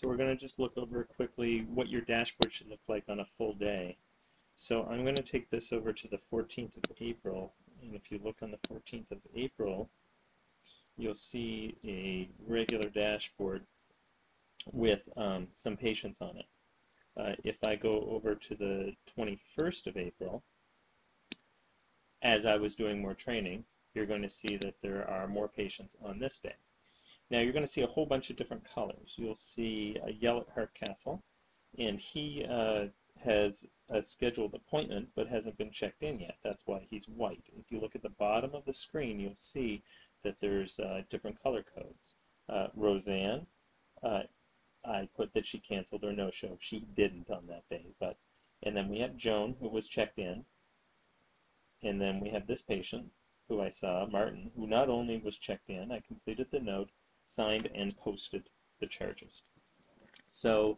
So we're going to just look over quickly what your dashboard should look like on a full day. So I'm going to take this over to the 14th of April, and if you look on the 14th of April, you'll see a regular dashboard with some patients on it. If I go over to the 21st of April, as I was doing more training, you're going to see that there are more patients on this day. Now you're going to see a whole bunch of different colors. You'll see a yellow Hardcastle, and he has a scheduled appointment but hasn't been checked in yet. That's why he's white. If you look at the bottom of the screen, you'll see that there's different color codes. Roseanne, I put that she canceled or no-show. She didn't on that day. And then we have Joan, who was checked in. And then we have this patient who I saw, Martin, who not only was checked in, I completed the note, signed, and posted the charges. So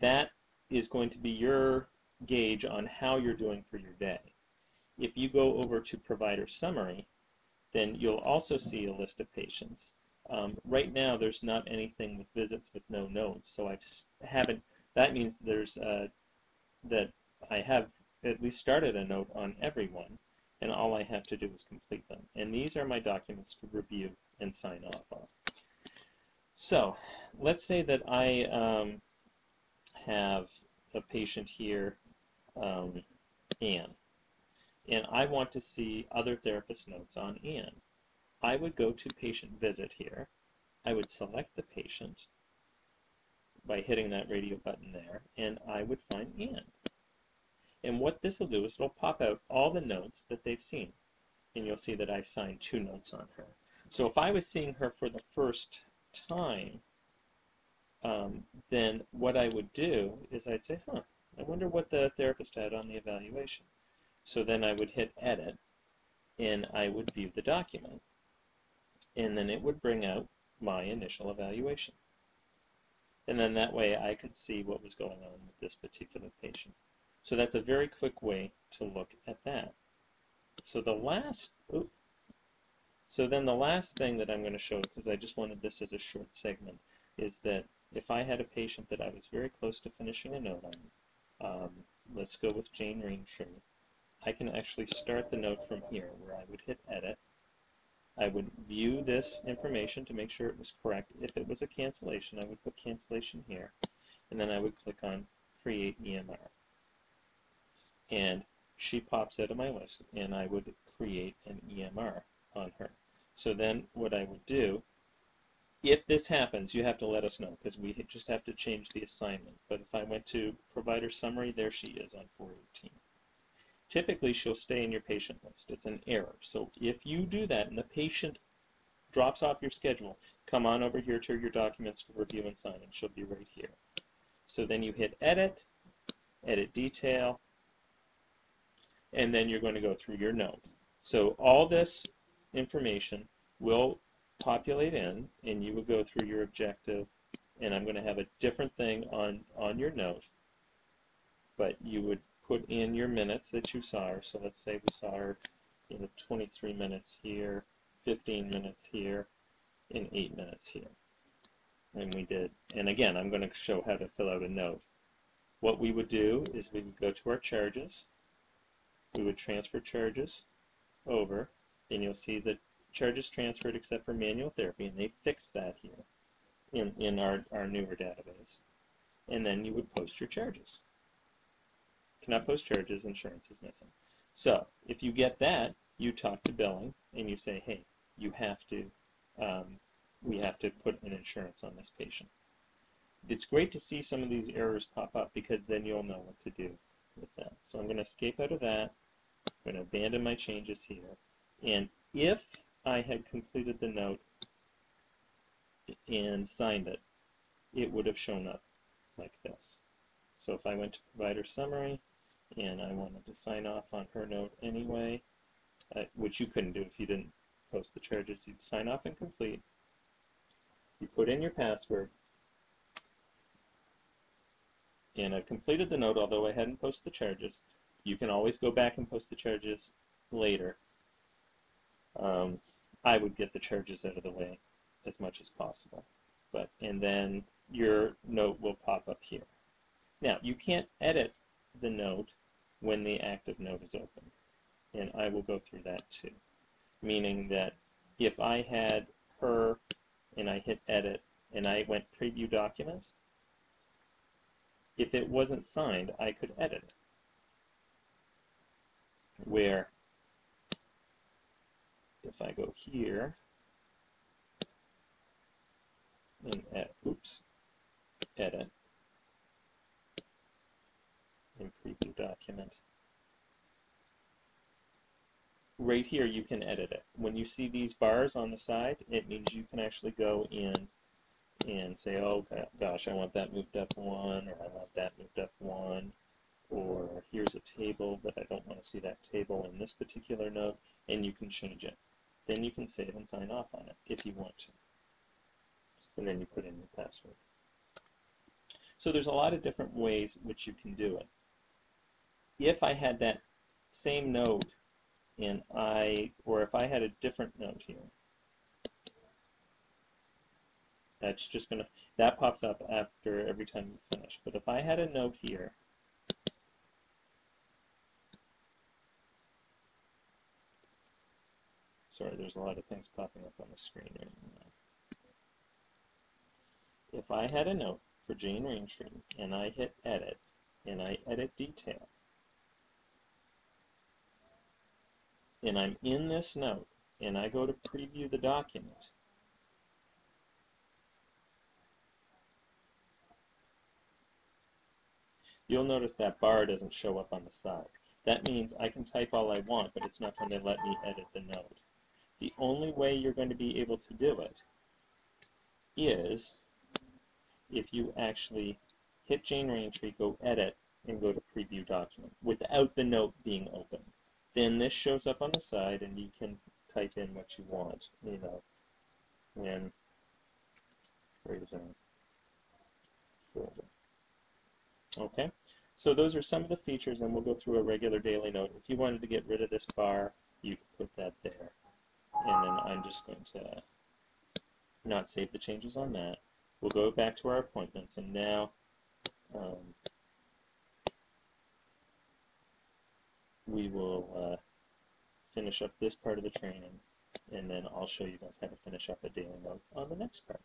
that is going to be your gauge on how you're doing for your day. If you go over to Provider Summary, then you'll also see a list of patients. Right now, there's not anything with visits with no notes, so that means there's that I have at least started a note on everyone, and all I have to do is complete them. And these are my documents to review and sign off on. So let's say that I have a patient here, Anne, and I want to see other therapist notes on Anne. I would go to Patient Visit here. I would select the patient by hitting that radio button there, and I would find Anne. And what this will do is it'll pop out all the notes that they've seen. And you'll see that I've signed 2 notes on her. So if I was seeing her for the first time, then what I would do is I'd say, I wonder what the therapist had on the evaluation. So then I would hit Edit, and I would view the document. And then it would bring out my initial evaluation. And then that way I could see what was going on with this particular patient. So that's a very quick way to look at that. So the last thing that I'm going to show, because I just wanted this as a short segment, is that if I had a patient that I was very close to finishing a note on, let's go with Jane Raintree, I can actually start the note from here where I would hit Edit. I would view this information to make sure it was correct. If it was a cancellation, I would put cancellation here, and then I would click on Create EMR. And she pops out of my list, and I would create an EMR on her. So then what I would do, if this happens, you have to let us know, because we just have to change the assignment. But if I went to Provider Summary, there she is on 418. Typically, she'll stay in your patient list. It's an error. So if you do that and the patient drops off your schedule, come on over here to your documents to review and sign, and she'll be right here. So then you hit Edit, Edit Detail, and then you're going to go through your note. So all this information will populate in, and you will go through your objective, and I'm going to have a different thing on your note, but you would put in your minutes that you saw her. So let's say we saw her 23 minutes here, 15 minutes here, and 8 minutes here. And we did, and again, I'm going to show how to fill out a note. What we would do is we would go to our charges, we would transfer charges over, and you'll see that charges transferred except for manual therapy, and they fixed that here in our newer database. And then you would post your charges. Cannot post charges, insurance is missing. So if you get that, you talk to billing and you say, hey, you have to, we have to put an insurance on this patient. It's great to see some of these errors pop up, because then you'll know what to do with that. So I'm going to escape out of that. I'm going to abandon my changes here. And if I had completed the note and signed it, it would have shown up like this. So if I went to Provider Summary and I wanted to sign off on her note anyway, which you couldn't do if you didn't post the charges, you'd sign off and complete. You put in your password, and I've completed the note, although I hadn't posted the charges. You can always go back and post the charges later. I would get the charges out of the way as much as possible. And then your note will pop up here. Now, you can't edit the note when the active note is open, and I will go through that too. Meaning that if I had her and I hit edit and I went preview document, if it wasn't signed, I could edit it. Where if I go here and edit and preview document, right here you can edit it. When you see these bars on the side, it means you can actually go in and say, oh gosh, I want that moved up one, or I want that moved up one, or here's a table, but I don't want to see that table in this particular note, and you can change it. Then you can save and sign off on it if you want to. And then you put in your password. So there's a lot of different ways which you can do it. If I had that same note and or if I had a different note here, that's just gonna, that pops up after every time you finish. But if I had a note here, sorry, there's a lot of things popping up on the screen right now. If I had a note for Jane Rainstreet and I hit edit and I edit detail, and I'm in this note and I go to preview the document, you'll notice that bar doesn't show up on the side. That means I can type all I want, but it's not going to let me edit the note. The only way you're going to be able to do it is if you actually hit Jane Rainstreet, go edit, and go to preview document without the note being open. Then this shows up on the side and you can type in what you want, you know, when folder. Okay, so those are some of the features, and we'll go through a regular daily note. If you wanted to get rid of this bar, you could put that there. And then I'm just going to not save the changes on that. We'll go back to our appointments, and now we will finish up this part of the training, and then I'll show you guys how to finish up a daily note on the next part.